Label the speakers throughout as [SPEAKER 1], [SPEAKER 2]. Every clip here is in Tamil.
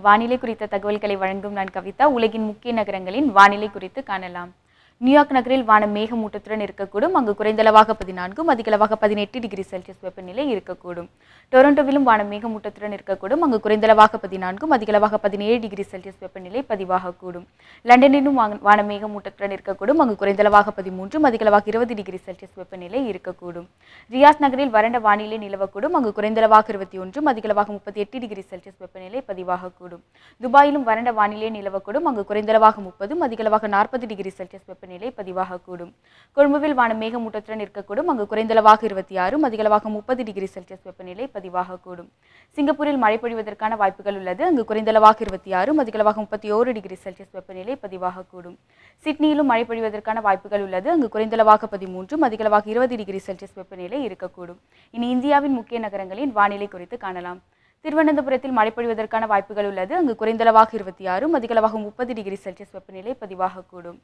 [SPEAKER 1] வானிலை குறித்த தகவல்களை வழங்கும் நான் கவிதா. உலகின் முக்கிய நகரங்களின் வானிலை குறித்து காணலாம். நியூயார்க் நகரில் வானம் மேகமூட்டத்துடன் இருக்கக்கூடும். அங்கு குறைந்தளவாக 14, அதிகளவாக 18 டிகிரி செல்சியஸ் வெப்பநிலை இருக்கக்கூடும். டொரண்டோவிலும் வானம் மேகமூட்டத்துடன் இருக்கக்கூடும். அங்கு குறைந்தளவாக 14, அதிகளவாக 17 டிகிரி செல்சியஸ் வெப்பநிலை பதிவாகக்கூடும். லண்டனிலும் வானம் மேகமூட்டத்துடன் இருக்கக்கூடும். அங்கு குறைந்தளவாக 13, அதிகளவாக 20 டிகிரி செல்சியஸ் வெப்பநிலை இருக்கக்கூடும். ரியாத் நகரில் வறண்ட வானிலை நிலவக்கூடும். அங்கு குறைந்தளவாக 21, அதிகளவாக 38 டிகிரி செல்சியஸ் வெப்பநிலை பதிவாகக்கூடும். துபாயிலும் வறண்ட வானிலை நிலவக்கூடும். அங்கு குறைந்தளவாக 30, அதிகளவாக 40 டிகிரி செல்சியஸ் வெப்பநிலை பதிவாகக்கூடும். கொழும்புவில் வானம் மேகமூட்டத்துடன் இருக்கக்கூடும். அங்கு குறைந்தளவாக 26, அதிகளவாக 30 டிகிரி செல்சியஸ் வெப்பநிலை பதிவாகக்கூடும். சிங்கப்பூரில் மழை பொழிவதற்கான வாய்ப்புகள் உள்ளது. அங்கு குறைந்தளவாக 26, அதிகளவாக 31 டிகிரி செல்சியஸ் வெப்பநிலை பதிவாகக்கூடும். சிட்னியிலும் மழை பொழிவதற்கான வாய்ப்புகள் உள்ளது. அங்கு குறைந்தளவாக 13, அதிகளவாக 20 டிகிரி செல்சியஸ் வெப்பநிலை இருக்கக்கூடும். இனி இந்தியாவின் முக்கிய நகரங்களின் வானிலை குறித்து காணலாம். திருவனந்தபுரத்தில் மழை பொழிவதற்கான வாய்ப்புகள் உள்ளது. அங்கு குறைந்தளவாக 26, அதிகளவாக 30 டிகிரி செல்சியஸ் வெப்பநிலை பதிவாகக்கூடும்.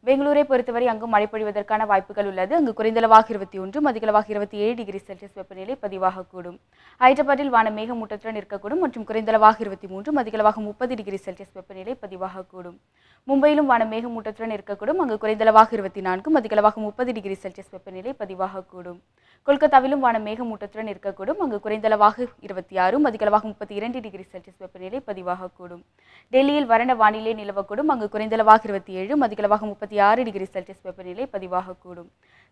[SPEAKER 1] பெங்களூரை பொறுத்தவரை அங்கும் மழை பொழிவதற்கான வாய்ப்புகள் உள்ளது. அங்கு குறைந்தளவாக 21, அதிகளவாக 27 டிகிரி செல்சியஸ் வெப்பநிலை பதிவாகக்கூடும். ஹைதராபாத்தில் வானம் மேகமூட்டத்துடன் இருக்கக்கூடும் மற்றும் குறைந்தளவாக 23, அதிகளவாக 30 டிகிரி செல்சியஸ் வெப்பநிலை பதிவாகக்கூடும். மும்பையிலும் வானம் மேகமூட்டத்துடன் இருக்கக்கூடும். அங்கு குறைந்தளவாக 24, அதிகளவாக 30 டிகிரி செல்சியஸ் வெப்பநிலை பதிவாகக்கூடும். கொல்கத்தாவிலும் வானம் மேகமூட்டத்துடன் இருக்கக்கூடும். அங்கு குறைந்தளவாக 26, அதிகளவாக 32 டிகிரி செல்சியஸ் வெப்பநிலை பதிவாகக்கூடும். டெல்லியில் வறண்ட வானிலை நிலவக்கூடும். அங்கு குறைந்தளவாக 27, அதிகளவாக 36 டிகிரி செல்சியஸ் வெப்பநிலை பதிவாகக்கூடும்.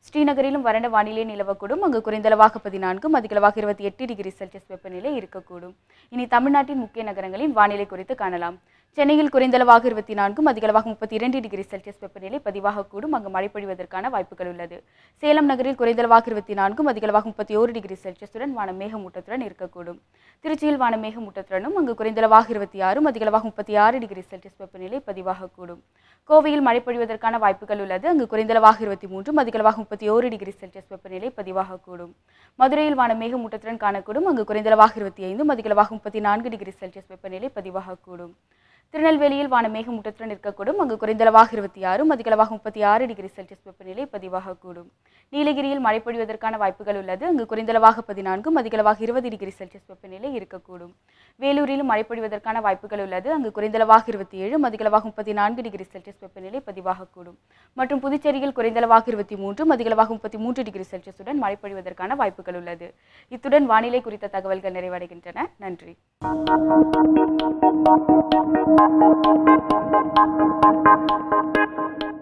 [SPEAKER 1] ஸ்ரீநகரிலும் வறண்ட வானிலை நிலவக்கூடும். அங்கு குறைந்தளவாக 14, அதிகளவாக 28 டிகிரி செல்சியஸ் வெப்பநிலை இருக்கக்கூடும். இனி தமிழ்நாட்டின் முக்கிய நகரங்களின் வானிலை குறித்து காணலாம். சென்னையில் குறைந்தளவாக 24, அதிகளவாக 32 டிகிரி செல்சியஸ் வெப்பநிலை பதிவாகக்கூடும். அங்கு மழை பொழிவதற்கான வாய்ப்புகள் உள்ளது. சேலம் நகரில் குறைந்தளவாக 24, அதிகளவாக 31 டிகிரி செல்சியஸுடன் வானம் மேகமூட்டத்துடன் இருக்கக்கூடும். திருச்சியில் வானம் மேகமூட்டத்துடனும் அங்கு குறைந்தளவாக 26, அதிகளவாக 36 டிகிரி செல்சியஸ் வெப்பநிலை பதிவாகக்கூடும். கோவையில் மழை பொழிவதற்கான வாய்ப்புகள் உள்ளது. அங்கு குறைந்தளவாக 23, அதிகளவாக 31 டிகிரி செல்சியஸ் வெப்பநிலை பதிவாகக்கூடும். மதுரையில் வானம் மேகமூட்டத்துடன் காணக்கூடும். அங்கு குறைந்தளவாக 25, அதிகளவாக 34 டிகிரி செல்சியஸ் வெப்பநிலை பதிவாகக்கூடும். திருநெல்வேலியில் வானம் மேகமூட்டத்துடன் இருக்கக்கூடும். அங்கு குறைந்தளவாக 26, அதிகளவாக 36 டிகிரி செல்சியஸ் வெப்பநிலை பதிவாகக்கூடும். நீலகிரியில் மழை பொழிவதற்கான வாய்ப்புகள் உள்ளது. அங்கு குறைந்தளவாக 14, அதிகளவாக 20 டிகிரி செல்சியஸ் வெப்பநிலை இருக்கக்கூடும். வேலூரிலும் மழை பொழிவதற்கான வாய்ப்புகள் உள்ளது. அங்கு குறைந்தளவாக 27, அதிகளவாக 34 டிகிரி செல்சியஸ் வெப்பநிலை பதிவாகக்கூடும். மற்றும் புதுச்சேரியில் குறைந்தளவாக 23, அதிகளவாக 33 டிகிரி செல்சியஸுடன் மழை பொழிவதற்கான வாய்ப்புகள் உள்ளது. இத்துடன் வானிலை குறித்த தகவல்கள் நிறைவடைகின்றன. நன்றி. Thank you.